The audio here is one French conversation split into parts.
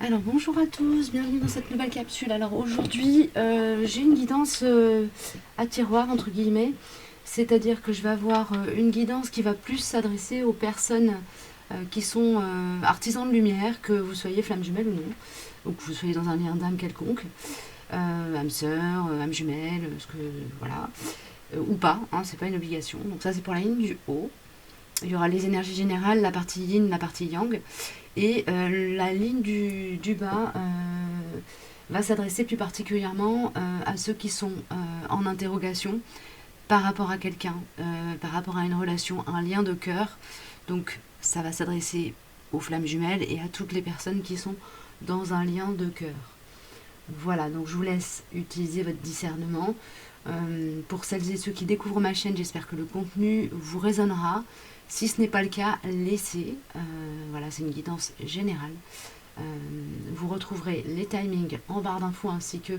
Alors bonjour à tous, bienvenue dans cette nouvelle capsule. Alors aujourd'hui j'ai une guidance à tiroir entre guillemets, c'est-à-dire que je vais avoir une guidance qui va plus s'adresser aux personnes qui sont artisans de lumière, que vous soyez flamme jumelle ou non, ou que vous soyez dans un lien d'âme quelconque, âme sœur, âme jumelle, ce que voilà, ou pas, hein, c'est pas une obligation. Donc ça c'est pour la ligne du haut. Il y aura les énergies générales, la partie yin, la partie yang. Et la ligne du bas va s'adresser plus particulièrement à ceux qui sont en interrogation par rapport à quelqu'un, par rapport à une relation, un lien de cœur. Donc ça va s'adresser aux flammes jumelles et à toutes les personnes qui sont dans un lien de cœur. Voilà, donc je vous laisse utiliser votre discernement. Pour celles et ceux qui découvrent ma chaîne, j'espère que le contenu vous résonnera. Si ce n'est pas le cas, laissez. Voilà, c'est une guidance générale. Vous retrouverez les timings en barre d'infos ainsi que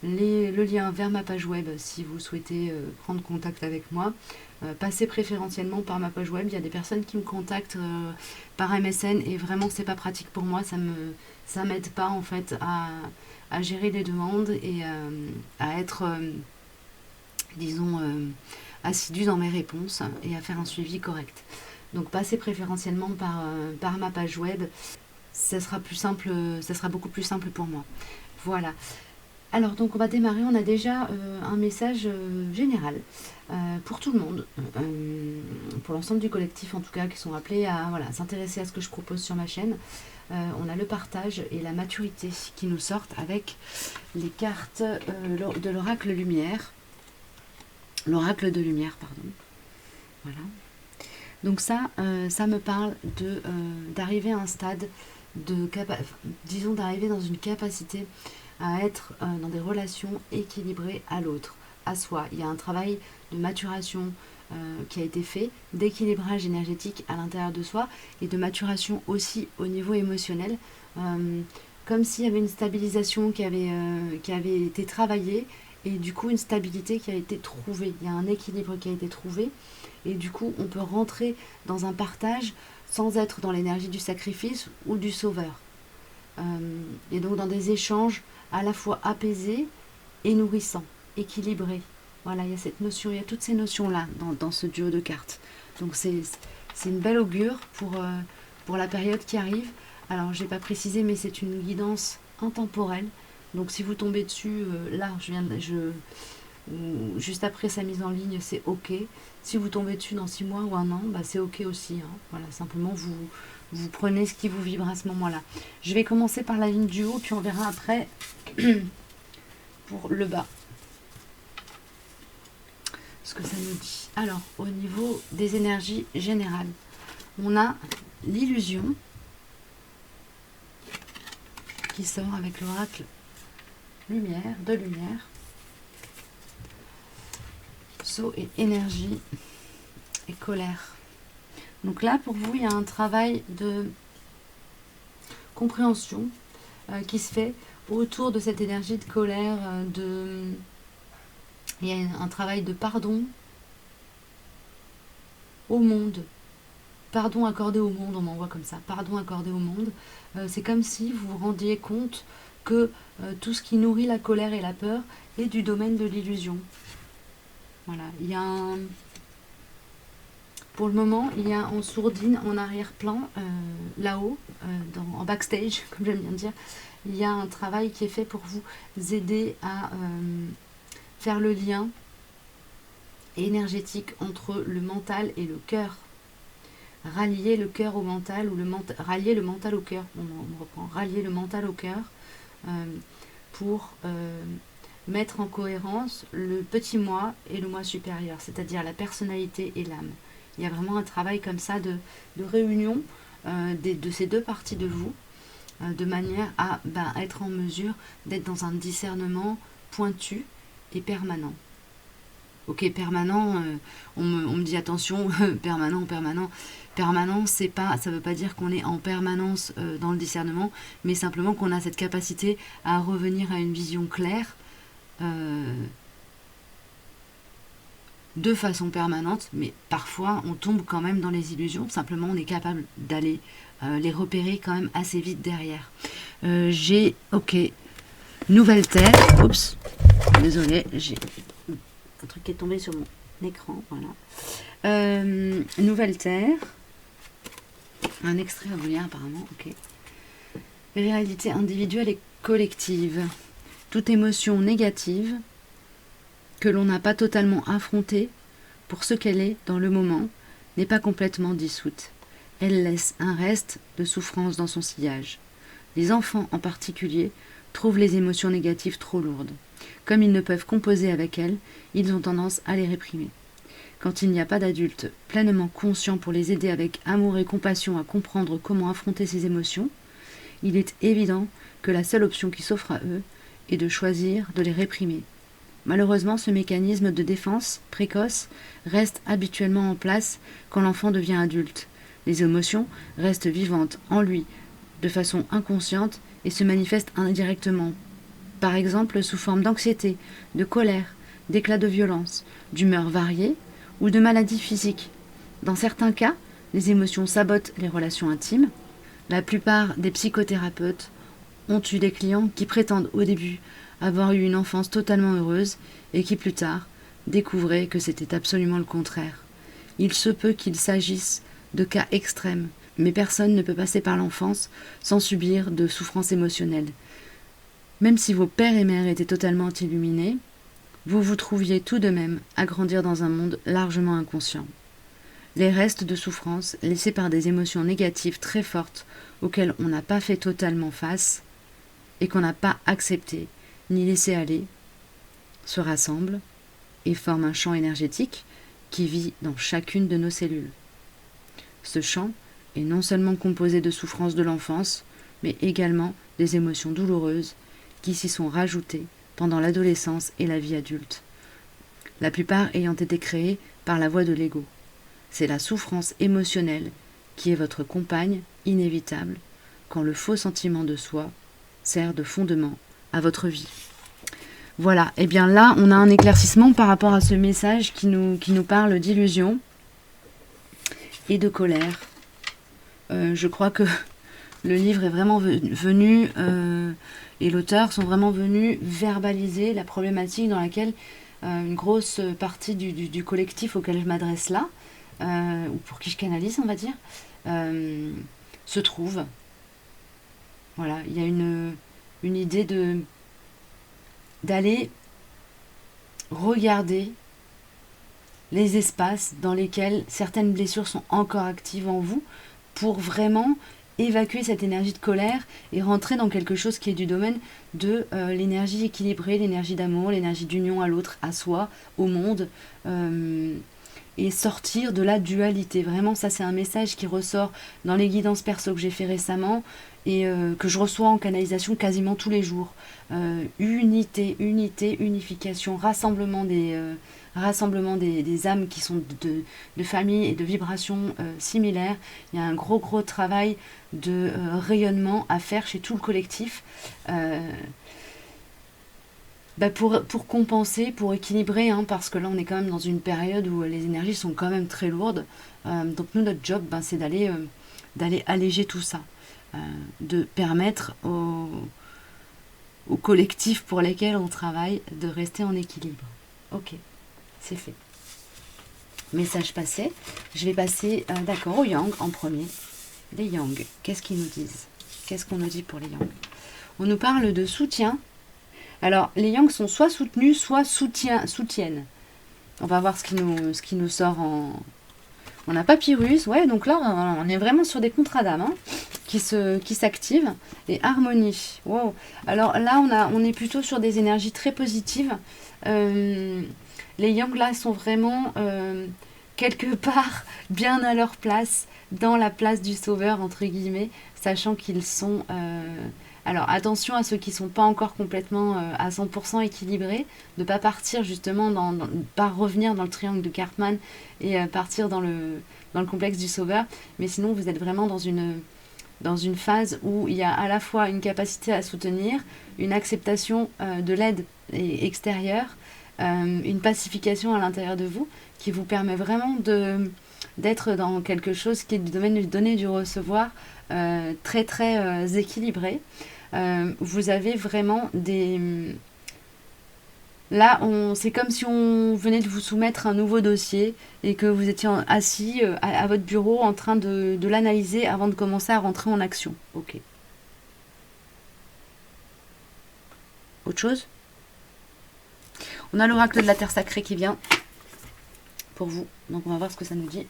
le lien vers ma page web si vous souhaitez prendre contact avec moi. Passez préférentiellement par ma page web. Il y a des personnes qui me contactent par MSN et vraiment c'est pas pratique pour moi. Ça m'aide pas en fait à gérer les demandes et à être disons assidue dans mes réponses et à faire un suivi correct. Donc passez préférentiellement par ma page web, ça sera plus simple, ça sera beaucoup plus simple pour moi. Voilà. Alors donc on va démarrer, on a déjà un message général pour tout le monde, pour l'ensemble du collectif en tout cas, qui sont appelés à voilà, s'intéresser à ce que je propose sur ma chaîne. On a le partage et la maturité qui nous sortent avec les cartes de l'oracle lumière. L'oracle de lumière, pardon. Voilà. Donc ça me parle d'arriver à un stade disons d'arriver dans une capacité à être dans des relations équilibrées à l'autre, à soi. Il y a un travail de maturation qui a été fait, d'équilibrage énergétique à l'intérieur de soi et de maturation aussi au niveau émotionnel, comme s'il y avait une stabilisation qui avait été travaillée. Et du coup, une stabilité qui a été trouvée. Il y a un équilibre qui a été trouvé. Et du coup, on peut rentrer dans un partage sans être dans l'énergie du sacrifice ou du sauveur. Et donc dans des échanges à la fois apaisés et nourrissants, équilibrés. Voilà, il y a cette notion, il y a toutes ces notions-là dans ce duo de cartes. Donc c'est une belle augure pour la période qui arrive. Alors, je n'ai pas précisé, mais c'est une guidance intemporelle. Donc si vous tombez dessus, là, juste après sa mise en ligne, c'est ok. Si vous tombez dessus dans 6 mois ou un an, bah, c'est ok aussi. Hein. Voilà, simplement vous prenez ce qui vous vibre à ce moment-là. Je vais commencer par la ligne du haut, puis on verra après pour le bas ce que ça nous dit. Alors, au niveau des énergies générales, on a l'illusion qui sort avec l'oracle de lumière, saut et énergie et colère. Donc là pour vous il y a un travail de compréhension qui se fait autour de cette énergie de colère, il y a un travail de pardon au monde, pardon accordé au monde, on m'envoie comme ça, pardon accordé au monde. C'est comme si vous vous rendiez compte que tout ce qui nourrit la colère et la peur est du domaine de l'illusion. Voilà, il y a pour le moment, il y a en sourdine, en arrière-plan, là-haut, en backstage, comme j'aime bien dire, il y a un travail qui est fait pour vous aider à faire le lien énergétique entre le mental et le cœur. Rallier le cœur au mental, ou rallier le mental au cœur. On reprend, rallier le mental au cœur pour mettre en cohérence le petit moi et le moi supérieur, c'est-à-dire la personnalité et l'âme. Il y a vraiment un travail comme ça de réunion de ces deux parties de vous, de manière à être en mesure d'être dans un discernement pointu et permanent. Ok, permanent, on me dit attention, permanent, c'est pas, ça veut pas dire qu'on est en permanence dans le discernement, mais simplement qu'on a cette capacité à revenir à une vision claire de façon permanente, mais parfois on tombe quand même dans les illusions, simplement on est capable d'aller les repérer quand même assez vite derrière. Ok, nouvelle terre. Oups, désolé, j'ai un truc qui est tombé sur mon écran. Voilà. Nouvelle terre. Un extrait à vous lire apparemment. Ok. Réalité individuelle et collective. Toute émotion négative que l'on n'a pas totalement affrontée pour ce qu'elle est dans le moment n'est pas complètement dissoute. Elle laisse un reste de souffrance dans son sillage. Les enfants en particulier trouvent les émotions négatives trop lourdes. Comme ils ne peuvent composer avec elles, ils ont tendance à les réprimer. Quand il n'y a pas d'adulte pleinement conscient pour les aider avec amour et compassion à comprendre comment affronter ces émotions, il est évident que la seule option qui s'offre à eux est de choisir de les réprimer. Malheureusement, ce mécanisme de défense précoce reste habituellement en place quand l'enfant devient adulte. Les émotions restent vivantes en lui de façon inconsciente et se manifestent indirectement, par exemple sous forme d'anxiété, de colère, d'éclats de violence, d'humeur variée ou de maladies physiques. Dans certains cas, les émotions sabotent les relations intimes. La plupart des psychothérapeutes ont eu des clients qui prétendent au début avoir eu une enfance totalement heureuse et qui plus tard découvraient que c'était absolument le contraire. Il se peut qu'il s'agisse de cas extrêmes, mais personne ne peut passer par l'enfance sans subir de souffrances émotionnelles. Même si vos pères et mères étaient totalement illuminés, vous vous trouviez tout de même à grandir dans un monde largement inconscient. Les restes de souffrance laissés par des émotions négatives très fortes auxquelles on n'a pas fait totalement face et qu'on n'a pas accepté ni laissé aller, se rassemblent et forment un champ énergétique qui vit dans chacune de nos cellules. Ce champ est non seulement composé de souffrances de l'enfance, mais également des émotions douloureuses qui s'y sont rajoutées pendant l'adolescence et la vie adulte, la plupart ayant été créées par la voie de l'ego. C'est la souffrance émotionnelle qui est votre compagne inévitable quand le faux sentiment de soi sert de fondement à votre vie. Voilà, et bien là, on a un éclaircissement par rapport à ce message qui nous parle d'illusion et de colère. Je crois que le livre est vraiment venu, et l'auteur sont vraiment venus verbaliser la problématique dans laquelle une grosse partie du collectif auquel je m'adresse là, ou pour qui je canalise, on va dire, se trouve. Voilà, il y a une idée d'aller regarder les espaces dans lesquels certaines blessures sont encore actives en vous pour vraiment évacuer cette énergie de colère et rentrer dans quelque chose qui est du domaine de l'énergie équilibrée, l'énergie d'amour, l'énergie d'union à l'autre, à soi, au monde, et sortir de la dualité. Vraiment, ça c'est un message qui ressort dans les guidances perso que j'ai fait récemment et que je reçois en canalisation quasiment tous les jours. Unité, unification, rassemblement des âmes qui sont de familles et de vibrations similaires. Il y a un gros travail de rayonnement à faire chez tout le collectif pour compenser, pour équilibrer, parce que là on est quand même dans une période où les énergies sont quand même très lourdes. Donc nous, notre job, c'est d'aller alléger tout ça, de permettre aux collectifs pour lesquels on travaille de rester en équilibre. Ok, c'est fait. Message passé. Je vais passer d'accord aux Yang en premier. Les Yang, qu'est-ce qu'ils nous disent? Qu'est-ce qu'on nous dit pour les Yang? On nous parle de soutien. Alors, les Yang sont soit soutenus, soit soutiennent. On va voir ce qui nous sort en... On a Papyrus, ouais, donc là, on est vraiment sur des contrats d'âme qui s'activent. Et harmonie, wow. Alors là, on est plutôt sur des énergies très positives. Les Yang, là, sont vraiment quelque part bien à leur place, dans la place du sauveur, entre guillemets, sachant qu'ils sont... Alors attention à ceux qui ne sont pas encore complètement à 100% équilibrés, de ne pas partir justement, pas revenir dans le triangle de Cartman et partir dans le complexe du sauveur, mais sinon vous êtes vraiment dans une phase où il y a à la fois une capacité à soutenir, une acceptation de l'aide extérieure, une pacification à l'intérieur de vous qui vous permet vraiment d'être dans quelque chose qui est du domaine du donner et du recevoir très équilibré. vous avez vraiment des... Là, c'est comme si on venait de vous soumettre un nouveau dossier et que vous étiez assis à votre bureau en train de l'analyser avant de commencer à rentrer en action. Ok. Autre chose? On a l'oracle de la Terre Sacrée qui vient pour vous. Donc on va voir ce que ça nous dit.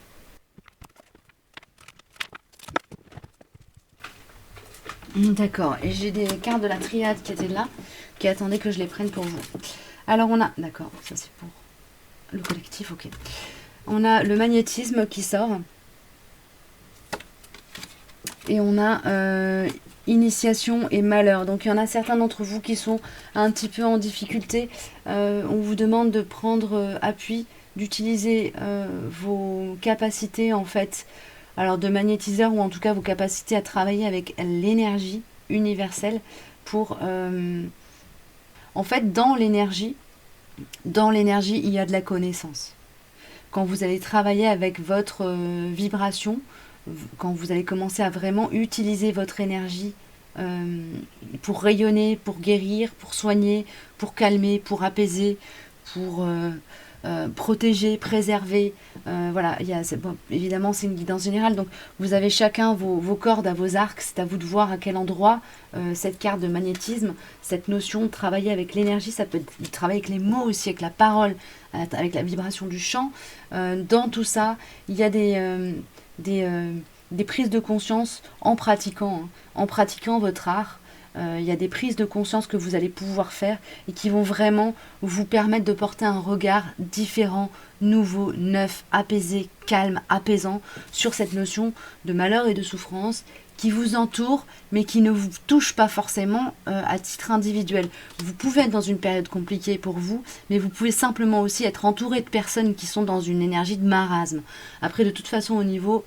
D'accord. Et j'ai des cartes de la triade qui étaient là, qui attendaient que je les prenne pour vous. Alors on a... D'accord, ça c'est pour le collectif, ok. On a le magnétisme qui sort. Et on a initiation et malheur. Donc il y en a certains d'entre vous qui sont un petit peu en difficulté. On vous demande de prendre appui, d'utiliser vos capacités en fait, alors de magnétiseur ou en tout cas vos capacités à travailler avec l'énergie universelle pour... en fait, dans l'énergie, il y a de la connaissance. Quand vous allez travailler avec votre vibration, quand vous allez commencer à vraiment utiliser votre énergie pour rayonner, pour guérir, pour soigner, pour calmer, pour apaiser, pour protéger, préserver. Voilà, bon, évidemment c'est une guidance générale, donc vous avez chacun vos cordes à vos arcs, c'est à vous de voir à quel endroit cette carte de magnétisme, cette notion de travailler avec l'énergie, ça peut être travailler avec les mots aussi, avec la parole, avec la vibration du chant. Dans tout ça, il y a des prises de conscience en pratiquant votre art. Il y a des prises de conscience que vous allez pouvoir faire et qui vont vraiment vous permettre de porter un regard différent, nouveau, neuf, apaisé, calme, apaisant sur cette notion de malheur et de souffrance qui vous entoure mais qui ne vous touche pas forcément à titre individuel. Vous pouvez être dans une période compliquée pour vous, mais vous pouvez simplement aussi être entouré de personnes qui sont dans une énergie de marasme. Après, de toute façon, au niveau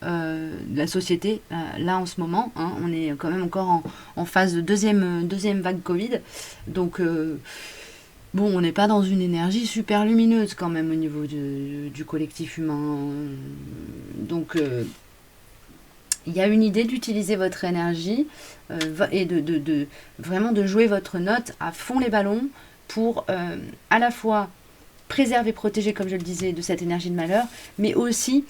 de la société, là en ce moment, hein, on est quand même encore en phase de deuxième vague Covid, donc bon, on n'est pas dans une énergie super lumineuse quand même au niveau du collectif humain, donc il y a une idée d'utiliser votre énergie et vraiment de jouer votre note à fond les ballons pour à la fois préserver, protéger, comme je le disais, de cette énergie de malheur, mais aussi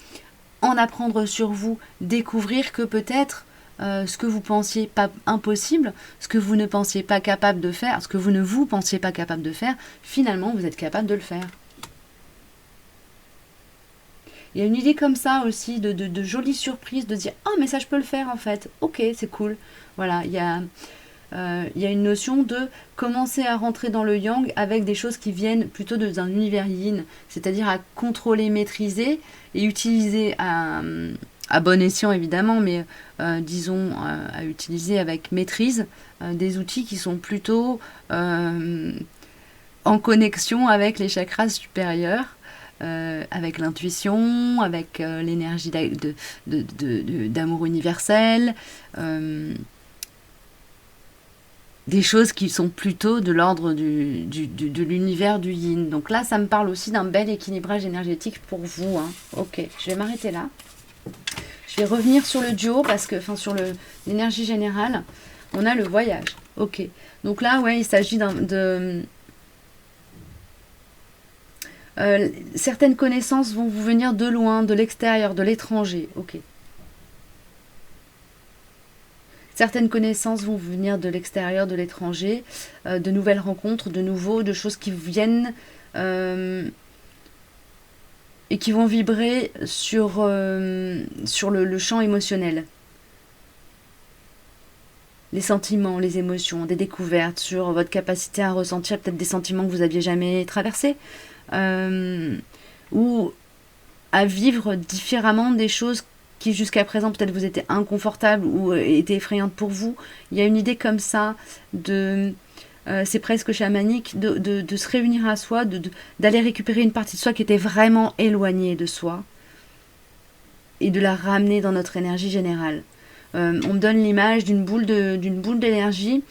en apprendre sur vous, découvrir que peut-être ce que vous pensiez pas impossible, ce que vous ne pensiez pas capable de faire, ce que vous ne vous pensiez pas capable de faire, finalement vous êtes capable de le faire. Il y a une idée comme ça aussi de jolies surprises, de dire « Ah, mais ça je peux le faire en fait, ok, c'est cool ». Voilà, il y a une notion de commencer à rentrer dans le yang avec des choses qui viennent plutôt d'un univers yin, c'est-à-dire à contrôler, maîtriser et utiliser à bon escient évidemment, mais disons à utiliser avec maîtrise des outils qui sont plutôt en connexion avec les chakras supérieurs, avec l'intuition, avec l'énergie d'amour universel, des choses qui sont plutôt de l'ordre de l'univers du yin. Donc là, ça me parle aussi d'un bel équilibrage énergétique pour vous. Hein. Ok, je vais m'arrêter là. Je vais revenir sur le duo, parce que, enfin, sur l'énergie générale, on a le voyage. Ok, donc là, ouais, il s'agit certaines connaissances vont vous venir de loin, de l'extérieur, de l'étranger. Ok. Certaines connaissances vont venir de l'extérieur, de l'étranger, de nouvelles rencontres, de choses qui viennent et qui vont vibrer sur le champ émotionnel. Les sentiments, les émotions, des découvertes sur votre capacité à ressentir peut-être des sentiments que vous n'aviez jamais traversés, ou à vivre différemment des choses qui jusqu'à présent peut-être vous étaient inconfortables ou étaient effrayantes pour vous. Il y a une idée comme ça c'est presque chamanique, de se réunir à soi, d'aller récupérer une partie de soi qui était vraiment éloignée de soi et de la ramener dans notre énergie générale. On me donne l'image d'une boule d'énergie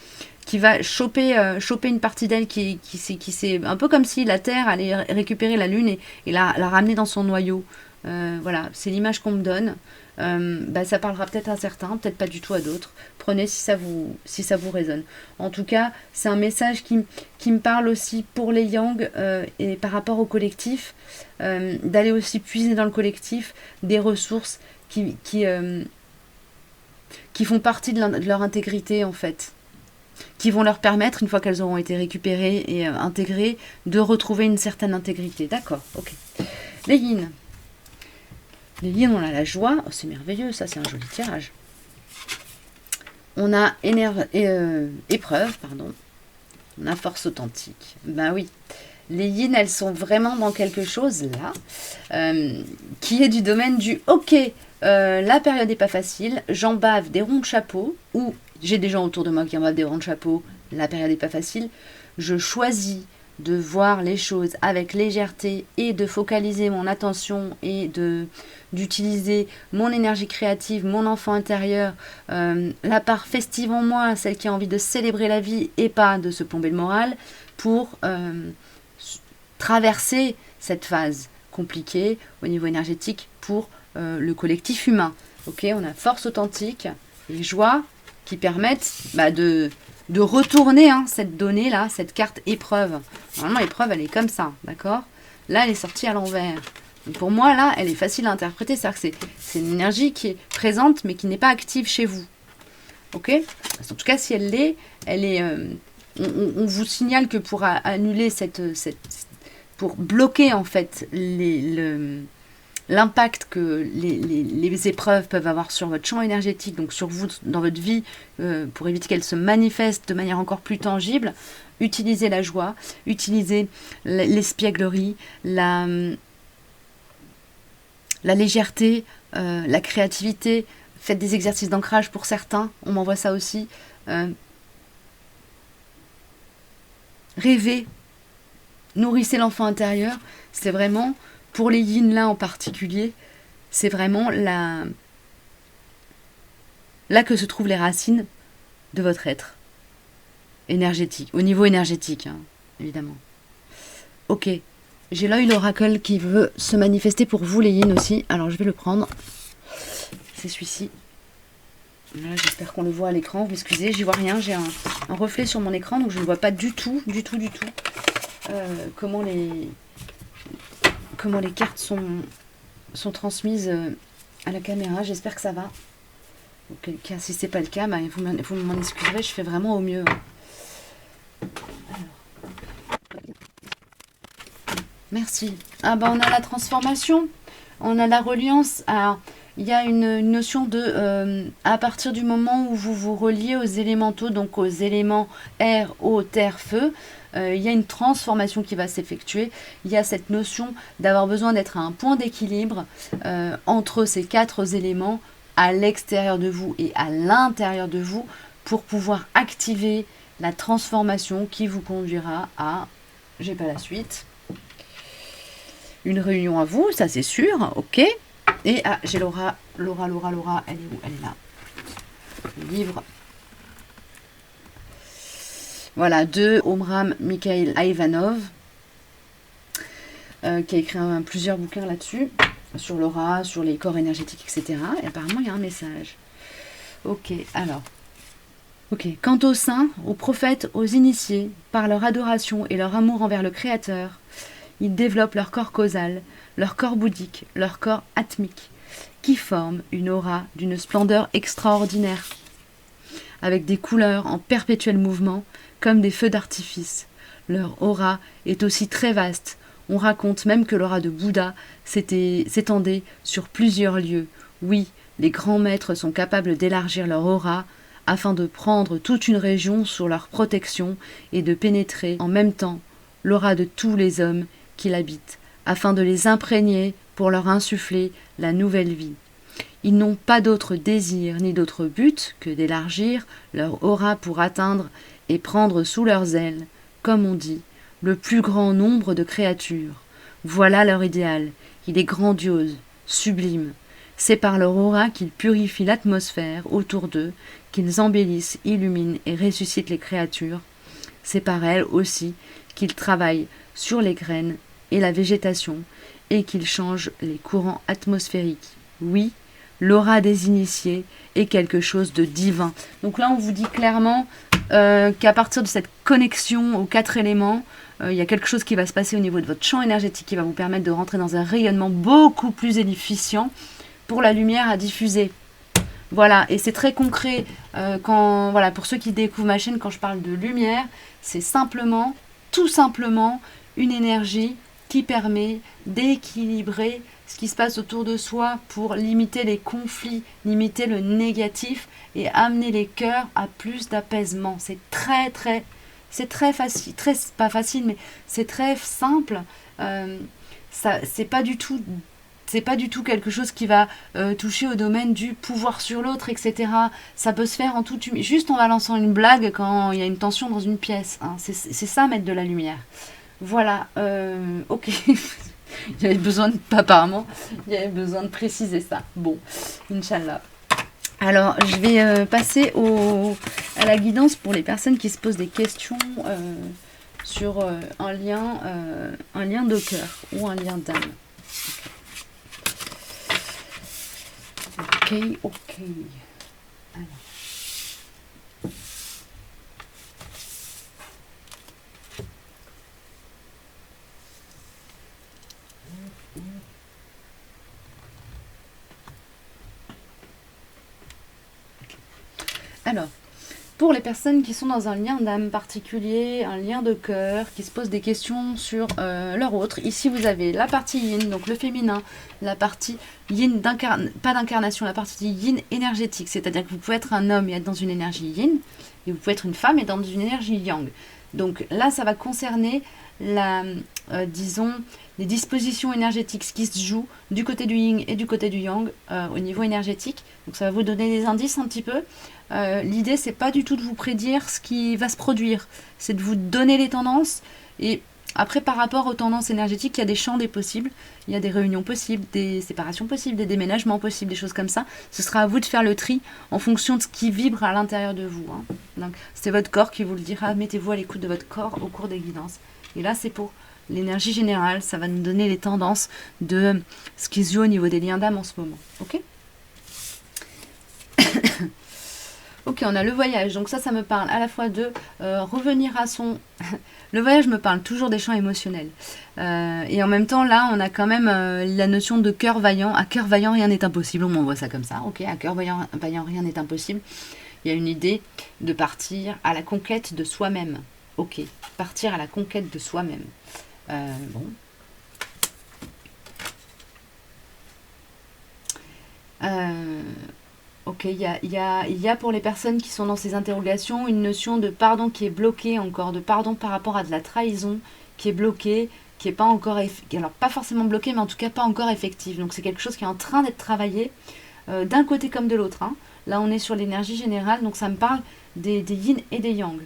qui va choper une partie d'elle qui s'est un peu comme si la Terre allait récupérer la Lune et la ramener dans son noyau. Voilà, c'est l'image qu'on me donne. ça parlera peut-être à certains, peut-être pas du tout à d'autres. Prenez si ça vous résonne. En tout cas, c'est un message qui me parle aussi pour les yang et par rapport au collectif, d'aller aussi puiser dans le collectif des ressources qui font partie de leur intégrité en fait, qui vont leur permettre, une fois qu'elles auront été récupérées et intégrées, de retrouver une certaine intégrité. D'accord, ok. Les yin. Les yin, on a la joie. Oh, c'est merveilleux, ça, c'est un joli tirage. On a épreuve, pardon. On a force authentique. Ben oui. Les yin, elles sont vraiment dans quelque chose, là, qui est du domaine du « ok, la période n'est pas facile, j'en bave des ronds de chapeau » ou j'ai des gens autour de moi qui en bavent des ronds de chapeau, la période n'est pas facile, je choisis de voir les choses avec légèreté et de focaliser mon attention et d'utiliser mon énergie créative, mon enfant intérieur, la part festive en moi, celle qui a envie de célébrer la vie et pas de se plomber le moral, pour traverser cette phase compliquée au niveau énergétique pour le collectif humain. Ok, on a force authentique et joie qui permettent de retourner cette donnée-là, cette carte épreuve. Normalement, l'épreuve, elle est comme ça, d'accord? Là, elle est sortie à l'envers. Donc pour moi, là, elle est facile à interpréter. C'est-à-dire que c'est une énergie qui est présente, mais qui n'est pas active chez vous. Ok? En tout cas, si elle l'est, on vous signale que pour annuler pour bloquer, en fait, l'impact que les épreuves peuvent avoir sur votre champ énergétique, donc sur vous, dans votre vie, pour éviter qu'elles se manifestent de manière encore plus tangible, utilisez la joie, utilisez l'espièglerie, la légèreté, la créativité, faites des exercices d'ancrage pour certains, on m'envoie ça aussi. Rêvez, nourrissez l'enfant intérieur, c'est vraiment... Pour les yin là en particulier, c'est vraiment là que se trouvent les racines de votre être énergétique, au niveau énergétique, évidemment. Ok, j'ai là une oracle qui veut se manifester pour vous les yin aussi, alors je vais le prendre. C'est celui-ci. Là, j'espère qu'on le voit à l'écran, vous m'excusez, j'y vois rien, j'ai un reflet sur mon écran, donc je ne vois pas du tout comment les cartes sont transmises à la caméra. J'espère que ça va. Auquel cas, si ce n'est pas le cas, vous m'en excuserez, je fais vraiment au mieux. Alors. Merci. On a la transformation, on a la reliance. Alors, il y a une notion de... à partir du moment où vous vous reliez aux élémentaux, donc aux éléments air, eau, terre, feu, il y a une transformation qui va s'effectuer. Il y a cette notion d'avoir besoin d'être à un point d'équilibre entre ces 4 éléments à l'extérieur de vous et à l'intérieur de vous pour pouvoir activer la transformation qui vous conduira à... J'ai pas la suite. Une réunion à vous, ça c'est sûr, ok. Et j'ai Laura, elle est où? Elle est là. Le livre. Voilà, de Omram Mikhail Ivanov, qui a écrit plusieurs bouquins là-dessus, sur l'aura, sur les corps énergétiques, etc. Et apparemment, il y a un message. Ok, alors. Ok, quant aux saints, aux prophètes, aux initiés, par leur adoration et leur amour envers le Créateur, ils développent leur corps causal, leur corps bouddhique, leur corps atmique, qui forment une aura d'une splendeur extraordinaire, avec des couleurs en perpétuel mouvement, comme des feux d'artifice. Leur aura est aussi très vaste. On raconte même que l'aura de Bouddha s'étendait sur plusieurs lieues. Oui, les grands maîtres sont capables d'élargir leur aura afin de prendre toute une région sous leur protection et de pénétrer en même temps l'aura de tous les hommes qui l'habitent, afin de les imprégner pour leur insuffler la nouvelle vie. Ils n'ont pas d'autre désir ni d'autre but que d'élargir leur aura pour atteindre et prendre sous leurs ailes, comme on dit, le plus grand nombre de créatures. Voilà leur idéal. Il est grandiose, sublime. C'est par leur aura qu'ils purifient l'atmosphère autour d'eux, qu'ils embellissent, illuminent et ressuscitent les créatures. C'est par elles aussi qu'ils travaillent sur les graines et la végétation et qu'ils changent les courants atmosphériques. Oui, l'aura des initiés est quelque chose de divin. Donc là, on vous dit clairement qu'à partir de cette connexion aux 4 éléments, il y a quelque chose qui va se passer au niveau de votre champ énergétique qui va vous permettre de rentrer dans un rayonnement beaucoup plus efficient pour la lumière à diffuser. Voilà, et c'est très concret. Voilà, pour ceux qui découvrent ma chaîne, quand je parle de lumière, c'est simplement, tout simplement, une énergie qui permet d'équilibrer ce qui se passe autour de soi pour limiter les conflits, limiter le négatif et amener les cœurs à plus d'apaisement. C'est très facile, pas facile, mais c'est très simple. C'est pas du tout quelque chose qui va toucher au domaine du pouvoir sur l'autre, etc. Ça peut se faire en toute juste en balançant une blague quand il y a une tension dans une pièce. Hein. C'est ça, mettre de la lumière. Voilà, ok. Il y avait besoin apparemment, il y avait besoin de préciser ça. Bon, Inch'Allah. Alors, je vais passer à la guidance pour les personnes qui se posent des questions sur un lien de cœur ou un lien d'âme. Ok. Alors. Alors, pour les personnes qui sont dans un lien d'âme particulier, un lien de cœur, qui se posent des questions sur leur autre, ici vous avez la partie yin, donc le féminin, la partie yin, pas d'incarnation, la partie yin énergétique, c'est-à-dire que vous pouvez être un homme et être dans une énergie yin, et vous pouvez être une femme et dans une énergie yang. Donc là, ça va concerner disons, les dispositions énergétiques, ce qui se joue du côté du yin et du côté du yang au niveau énergétique. Donc ça va vous donner des indices un petit peu. L'idée, c'est pas du tout de vous prédire ce qui va se produire, c'est de vous donner les tendances. Et après, par rapport aux tendances énergétiques, il y a des champs des possibles, il y a des réunions possibles, des séparations possibles, des déménagements possibles, des choses comme ça. Ce sera à vous de faire le tri en fonction de ce qui vibre à l'intérieur de vous. Hein. Donc, c'est votre corps qui vous le dira. Mettez-vous à l'écoute de votre corps au cours des guidances. Et là, c'est pour l'énergie générale. Ça va nous donner les tendances de ce qui se joue au niveau des liens d'âme en ce moment. Ok. Ok, on a le voyage. Donc ça me parle à la fois de revenir à son... Le voyage me parle toujours des champs émotionnels. Et en même temps, là, on a quand même la notion de cœur vaillant. À cœur vaillant, rien n'est impossible. On voit ça comme ça. Ok, à cœur vaillant, rien n'est impossible. Il y a une idée de partir à la conquête de soi-même. Ok, partir à la conquête de soi-même. Bon. Ok, il y a pour les personnes qui sont dans ces interrogations une notion de pardon qui est bloquée encore, de pardon par rapport à de la trahison qui est bloquée, qui est pas encore, alors pas forcément bloquée, mais en tout cas pas encore effective. Donc c'est quelque chose qui est en train d'être travaillé d'un côté comme de l'autre. Hein. Là on est sur l'énergie générale, donc ça me parle des yin et des yang.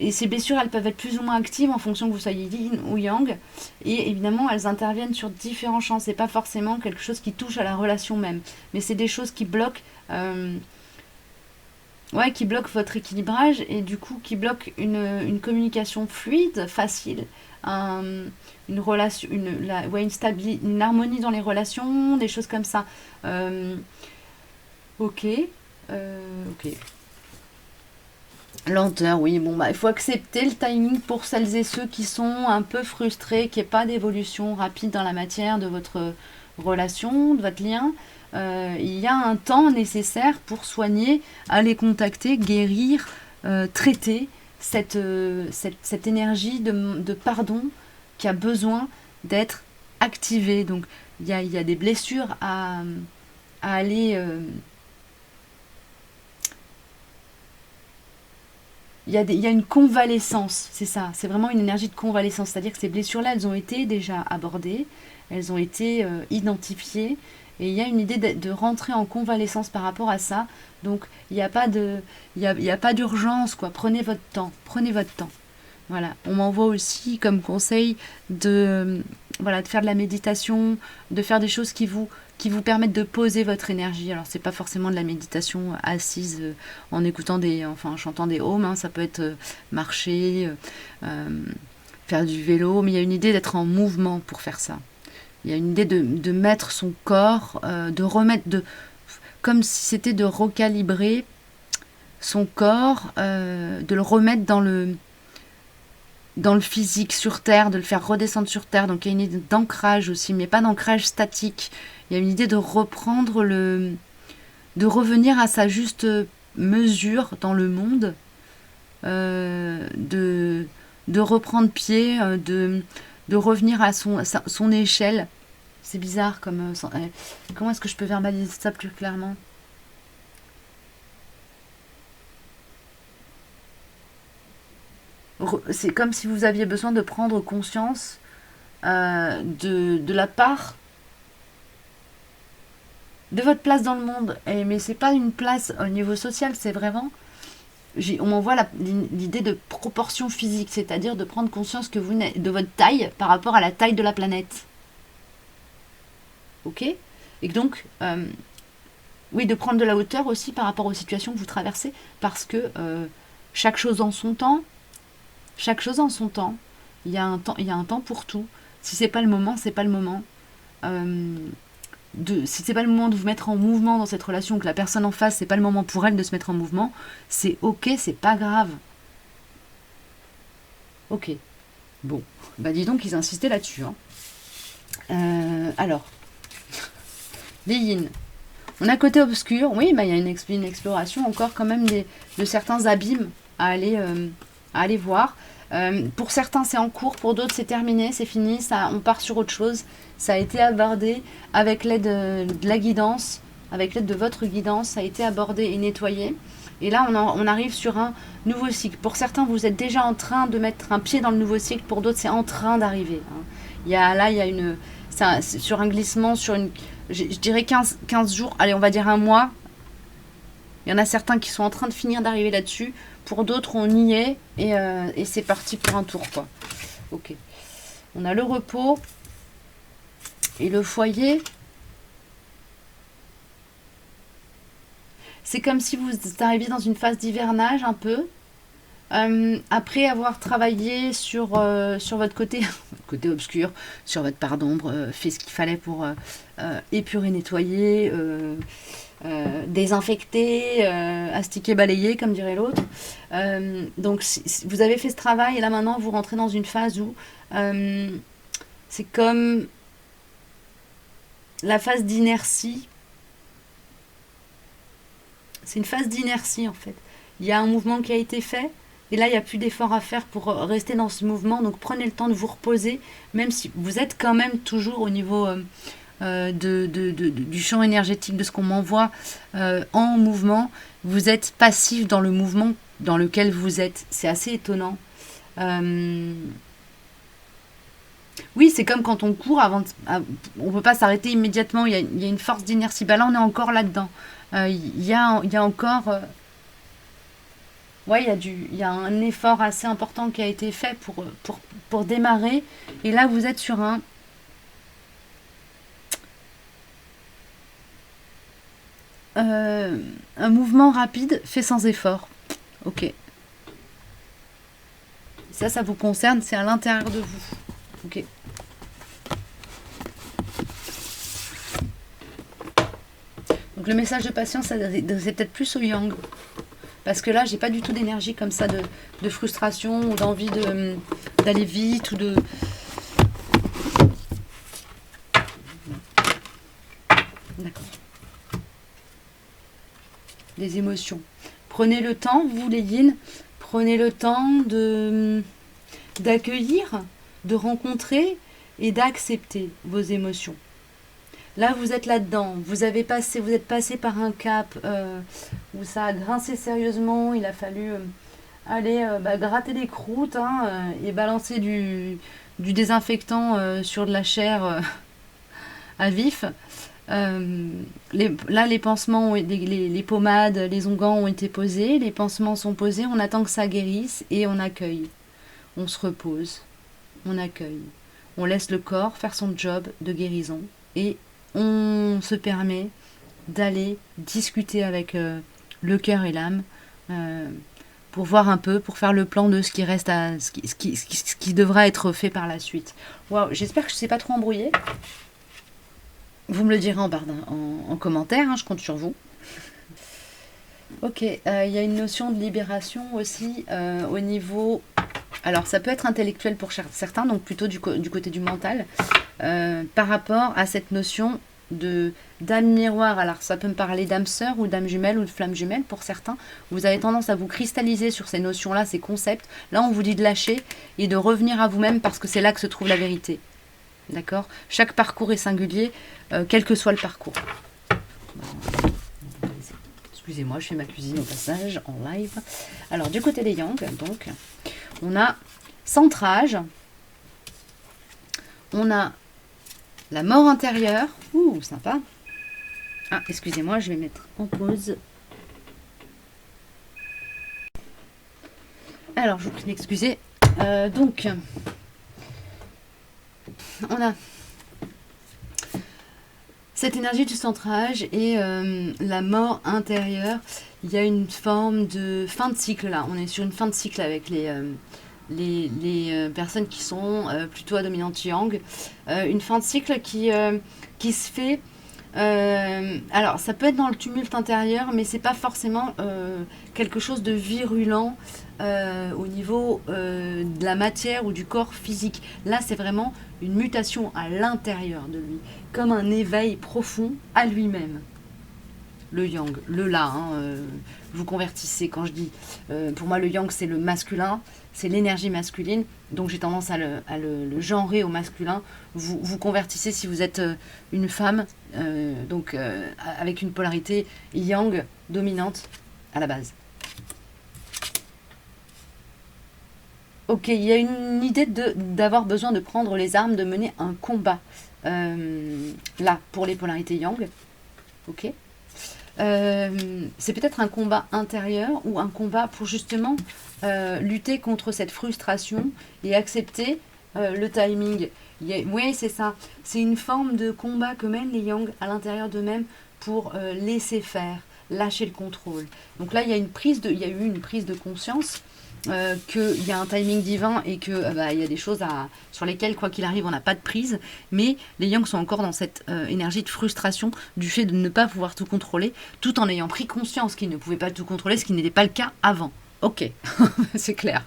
Et ces blessures, elles peuvent être plus ou moins actives en fonction que vous soyez yin ou yang. Et évidemment, elles interviennent sur différents champs. C'est pas forcément quelque chose qui touche à la relation même. Mais c'est des choses qui bloquent, qui bloquent votre équilibrage et du coup qui bloquent une communication fluide, facile, une relation, une harmonie dans les relations, des choses comme ça. Ok. Lenteur, oui, bon, il faut accepter le timing pour celles et ceux qui sont un peu frustrés, qu'il n'y ait pas d'évolution rapide dans la matière de votre relation, de votre lien. Il y a un temps nécessaire pour soigner, aller contacter, guérir, traiter cette énergie de pardon qui a besoin d'être activée. Donc, il y a des blessures à aller... il y a une convalescence, c'est ça, c'est vraiment une énergie de convalescence, c'est-à-dire que ces blessures-là, elles ont été déjà abordées, elles ont été identifiées, et il y a une idée de rentrer en convalescence par rapport à ça, donc il n'y a pas d'urgence, quoi. Prenez votre temps. Voilà, on m'envoie aussi comme conseil de faire de la méditation, de faire des choses qui vous permettent de poser votre énergie. Alors c'est pas forcément de la méditation assise en écoutant en chantant des ohms, hein. Ça peut être marcher, faire du vélo, mais il y a une idée d'être en mouvement pour faire ça. Il y a une idée de mettre son corps, de remettre, comme si c'était de recalibrer son corps, de le remettre dans le physique, sur Terre, de le faire redescendre sur Terre. Donc il y a une idée d'ancrage aussi, mais pas d'ancrage statique. Il y a une idée de reprendre de revenir à sa juste mesure dans le monde, de reprendre pied, de revenir à son échelle. C'est bizarre comme... comment est-ce que je peux verbaliser ça plus clairement? C'est comme si vous aviez besoin de prendre conscience de la part de votre place dans le monde. Mais c'est pas une place au niveau social, c'est vraiment... On m'envoie l'idée de proportion physique, c'est-à-dire de prendre conscience que vous de votre taille par rapport à la taille de la planète. Ok? Et donc, oui, de prendre de la hauteur aussi par rapport aux situations que vous traversez, parce que chaque chose en son temps, il y a un temps pour tout. Si c'est pas le moment, c'est pas le moment. Si c'est pas le moment de vous mettre en mouvement dans cette relation, que la personne en face, c'est pas le moment pour elle de se mettre en mouvement, c'est ok, c'est pas grave. Ok. Bon. Bah dis donc, ils insistaient là-dessus. Hein. Alors. Les yin. On a côté obscur. Oui, bah, il y a une exploration encore quand même de certains abîmes à aller voir. Pour certains, c'est en cours. Pour d'autres, c'est terminé, c'est fini. On part sur autre chose. Ça a été abordé avec l'aide de la guidance, avec l'aide de votre guidance. Ça a été abordé et nettoyé. Et là, on arrive sur un nouveau cycle. Pour certains, vous êtes déjà en train de mettre un pied dans le nouveau cycle. Pour d'autres, c'est en train d'arriver. Hein. Il y a une... C'est sur un glissement, sur une... Je dirais 15 jours. Allez, on va dire un mois. Il y en a certains qui sont en train de finir d'arriver là-dessus. Pour d'autres, on y est. Et c'est parti pour un tour, quoi. Ok. On a le repos. Et le foyer... C'est comme si vous arriviez dans une phase d'hivernage un peu. Après avoir travaillé sur votre côté obscur, sur votre part d'ombre, fait ce qu'il fallait pour épurer, nettoyer, désinfecter, astiquer, balayer, comme dirait l'autre. Donc vous avez fait ce travail et là maintenant vous rentrez dans une phase où c'est comme la phase d'inertie. C'est une phase d'inertie en fait. Il y a un mouvement qui a été fait et là il n'y a plus d'effort à faire pour rester dans ce mouvement. Donc prenez le temps de vous reposer, même si vous êtes quand même toujours au niveau du champ énergétique de ce qu'on m'envoie en mouvement. Vous êtes passif dans le mouvement dans lequel vous êtes. C'est assez étonnant. Oui, c'est comme quand on court, on ne peut pas s'arrêter immédiatement, il y a une force d'inertie. Bah là, on est encore là-dedans. Il y a encore... ouais, il y a un effort assez important qui a été fait pour démarrer. Et là, vous êtes sur un mouvement rapide fait sans effort. Ok. Ça vous concerne, c'est à l'intérieur de vous. Ok. Donc le message de patience, c'est peut-être plus au yang. Parce que là, j'ai pas du tout d'énergie comme ça, de frustration ou d'envie d'aller vite ou de... D'accord. Des émotions. Prenez le temps, vous les yin, prenez le temps d'accueillir, de rencontrer et d'accepter vos émotions. Là, vous êtes là-dedans. Vous êtes passé par un cap où ça a grincé sérieusement. Il a fallu aller gratter des croûtes et balancer du désinfectant sur de la chair à vif. Les pansements, les pommades, les onguents ont été posés. Les pansements sont posés. On attend que ça guérisse et on accueille. On se repose. On accueille. On laisse le corps faire son job de guérison et on se permet d'aller discuter avec le cœur et l'âme pour voir un peu, pour faire le plan de ce qui reste ce qui devra être fait par la suite. Wow, j'espère que je ne sais pas trop embrouiller. Vous me le direz en commentaire, hein, je compte sur vous. Ok, il y a une notion de libération aussi au niveau... Alors ça peut être intellectuel pour certains, donc plutôt du côté du mental, par rapport à cette notion de d'âme miroir. Alors ça peut me parler d'âme sœur ou d'âme jumelle ou de flamme jumelle pour certains. Vous avez tendance à vous cristalliser sur ces notions-là, ces concepts. Là on vous dit de lâcher et de revenir à vous-même parce que c'est là que se trouve la vérité. D'accord? Chaque parcours est singulier, quel que soit le parcours. Excusez-moi, je fais ma cuisine au passage, en live. Alors, du côté des Yang, donc, on a centrage, on a la mort intérieure. Ouh, sympa. Ah, excusez-moi, je vais mettre en pause. Alors, je vous prie d'excuser. Donc, on a cette énergie du centrage et la mort intérieure. Il y a une forme de fin de cycle là. On est sur une fin de cycle avec les personnes qui sont plutôt à dominante yang. Une fin de cycle qui se fait. Alors, ça peut être dans le tumulte intérieur, mais c'est pas forcément quelque chose de virulent au niveau de la matière ou du corps physique. Là, c'est vraiment une mutation à l'intérieur de lui, comme un éveil profond à lui-même. Le yang, le là, hein, vous convertissez quand je dis. Pour moi, le yang, c'est le masculin, c'est l'énergie masculine, donc j'ai tendance à le genrer au masculin. Vous convertissez si vous êtes une femme, donc avec une polarité yang dominante à la base. Ok, il y a une idée d'avoir besoin de prendre les armes, de mener un combat. Là, pour les polarités yang. Ok. C'est peut-être un combat intérieur ou un combat pour justement lutter contre cette frustration et accepter le timing. Oui, c'est ça. C'est une forme de combat que mènent les yang à l'intérieur d'eux-mêmes pour laisser faire, lâcher le contrôle. Donc là, il y a eu une prise de conscience qu'il y a un timing divin et qu'il y a des choses sur lesquelles, quoi qu'il arrive, on n'a pas de prise. Mais les Yang sont encore dans cette énergie de frustration du fait de ne pas pouvoir tout contrôler, tout en ayant pris conscience qu'ils ne pouvaient pas tout contrôler, ce qui n'était pas le cas avant. Ok, c'est clair.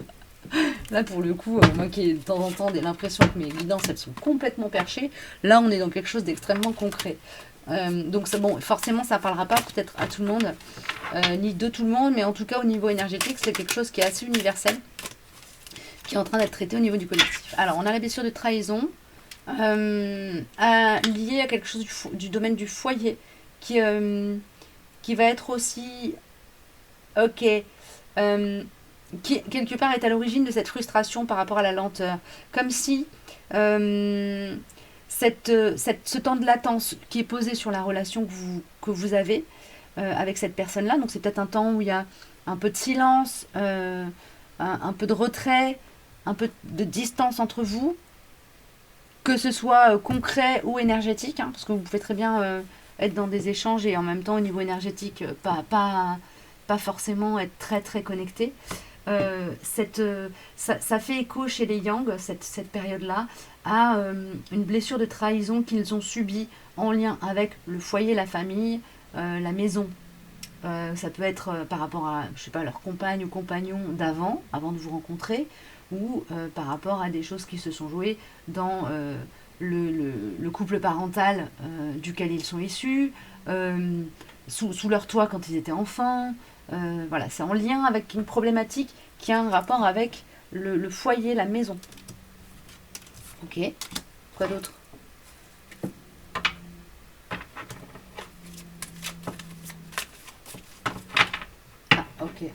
Là, pour le coup, moi qui ai de temps en temps l'impression que mes guidances, elles sont complètement perchées, là, on est dans quelque chose d'extrêmement concret. Donc bon, forcément ça ne parlera pas peut-être à tout le monde, ni de tout le monde, mais en tout cas au niveau énergétique c'est quelque chose qui est assez universel, qui est en train d'être traité au niveau du collectif. Alors on a la blessure de trahison liée à quelque chose du domaine du foyer qui va être aussi qui quelque part est à l'origine de cette frustration par rapport à la lenteur, comme si ce temps de latence qui est posé sur la relation que vous avez avec cette personne-là. Donc c'est peut-être un temps où il y a un peu de silence, un peu de retrait, un peu de distance entre vous, que ce soit concret ou énergétique, hein, parce que vous pouvez très bien être dans des échanges et en même temps au niveau énergétique pas forcément être très très connecté. Ça fait écho chez les Yang, cette période-là, à une blessure de trahison qu'ils ont subie en lien avec le foyer, la famille, la maison. Ça peut être par rapport à, je sais pas, leur compagne ou compagnon avant de vous rencontrer, ou par rapport à des choses qui se sont jouées dans le couple parental duquel ils sont issus, sous leur toit quand ils étaient enfants. Voilà, c'est en lien avec une problématique qui a un rapport avec le foyer, la maison. Ok, quoi d'autre? Ah, ok.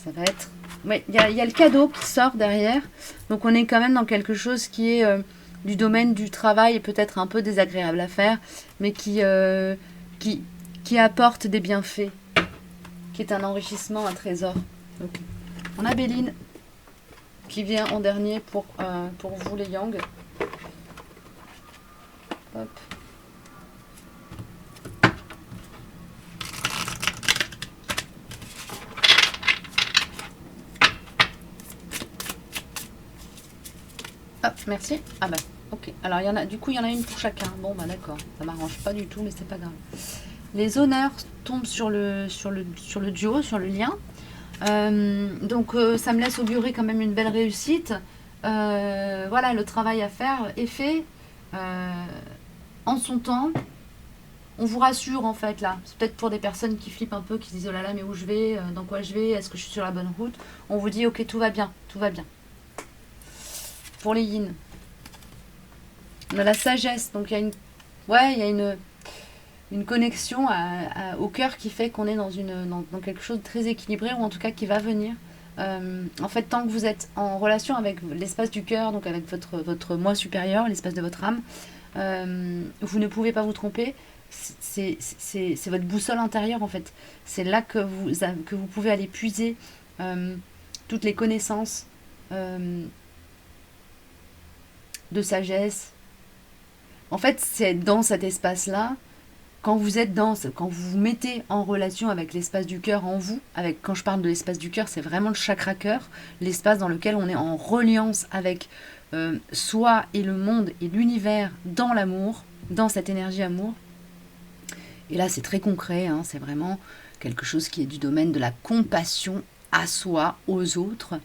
Ça va être... Ouais, il y a le cadeau qui sort derrière. Donc on est quand même dans quelque chose qui est du domaine du travail et peut-être un peu désagréable à faire, mais qui apporte des bienfaits, qui est un enrichissement, un trésor. Okay. On a Béline qui vient en dernier pour vous les Yang. Hop. Hop, merci. Ah bah, Ok, alors du coup, il y en a une pour chacun. Bon, bah d'accord, ça m'arrange pas du tout, mais c'est pas grave. Les honneurs tombent sur le duo, sur le lien. Donc ça me laisse augurer quand même une belle réussite. Voilà, le travail à faire est fait en son temps. On vous rassure en fait là. C'est peut-être pour des personnes qui flippent un peu, qui se disent oh là là, mais où je vais, dans quoi je vais, est-ce que je suis sur la bonne route. On vous dit ok, tout va bien, tout va bien. Pour les yin, on a la sagesse, donc il y a une connexion au cœur qui fait qu'on est dans quelque chose de très équilibré, ou en tout cas qui va venir. En fait, tant que vous êtes en relation avec l'espace du cœur, donc avec votre moi supérieur, l'espace de votre âme, vous ne pouvez pas vous tromper. C'est votre boussole intérieure en fait. C'est là que vous pouvez aller puiser toutes les connaissances de sagesse. En fait, c'est dans cet espace-là, quand vous vous mettez en relation avec l'espace du cœur en vous, quand je parle de l'espace du cœur, c'est vraiment le chakra cœur, l'espace dans lequel on est en reliance avec soi et le monde et l'univers dans l'amour, dans cette énergie amour. Et là, c'est très concret, hein, c'est vraiment quelque chose qui est du domaine de la compassion à soi, aux autres,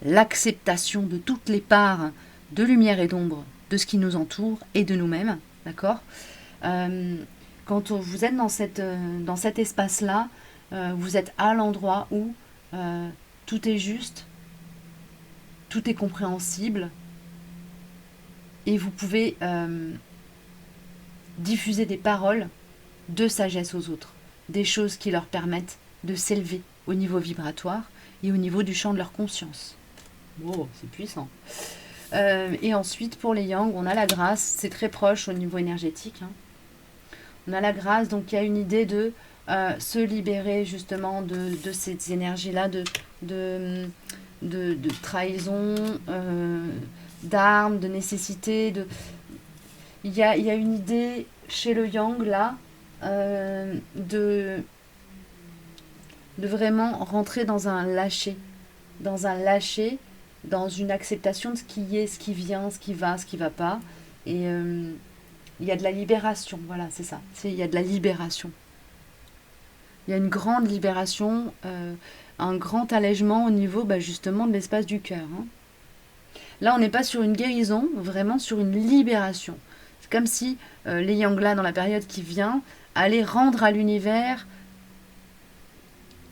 l'acceptation de toutes les parts de lumière et d'ombre de ce qui nous entoure et de nous-mêmes, d'accord. Quand vous êtes dans cet espace-là, vous êtes à l'endroit où tout est juste, tout est compréhensible, et vous pouvez diffuser des paroles de sagesse aux autres, des choses qui leur permettent de s'élever au niveau vibratoire et au niveau du champ de leur conscience. Wow, c'est puissant. Et ensuite, pour les yang, on a la grâce, c'est très proche au niveau énergétique. Hein. On a la grâce, donc il y a une idée de se libérer justement de ces énergies-là, de trahison, d'armes, de nécessité. Il y a une idée chez le yang, là, de vraiment rentrer dans un lâcher, dans une acceptation de ce qui est, ce qui vient, ce qui va pas. Et il y a de la libération, voilà, c'est ça. Il y a de la libération. Il y a une grande libération, un grand allègement au niveau justement de l'espace du cœur. Hein. Là, on n'est pas sur une guérison, vraiment sur une libération. C'est comme si les yang-là, dans la période qui vient, allaient rendre à l'univers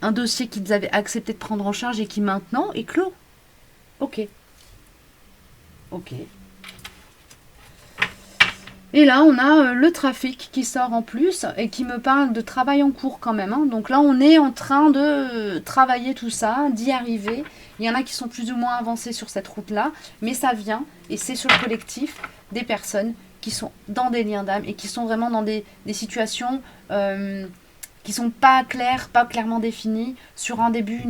un dossier qu'ils avaient accepté de prendre en charge et qui maintenant est clos. Ok. Et là, on a le trafic qui sort en plus et qui me parle de travail en cours quand même. Hein. Donc là, on est en train de travailler tout ça, d'y arriver. Il y en a qui sont plus ou moins avancés sur cette route-là, mais ça vient, et c'est sur le collectif, des personnes qui sont dans des liens d'âme et qui sont vraiment dans des situations qui sont pas claires, pas clairement définies, sur un début, un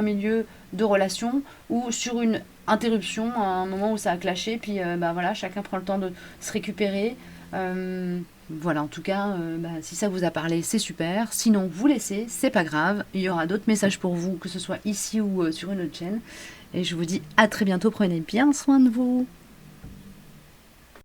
milieu de relation, ou sur une interruption, à un moment où ça a clashé, puis voilà, chacun prend le temps de se récupérer. Voilà, en tout cas, si ça vous a parlé, c'est super. Sinon, vous laissez, c'est pas grave. Il y aura d'autres messages pour vous, que ce soit ici ou sur une autre chaîne. Et je vous dis à très bientôt. Prenez bien soin de vous.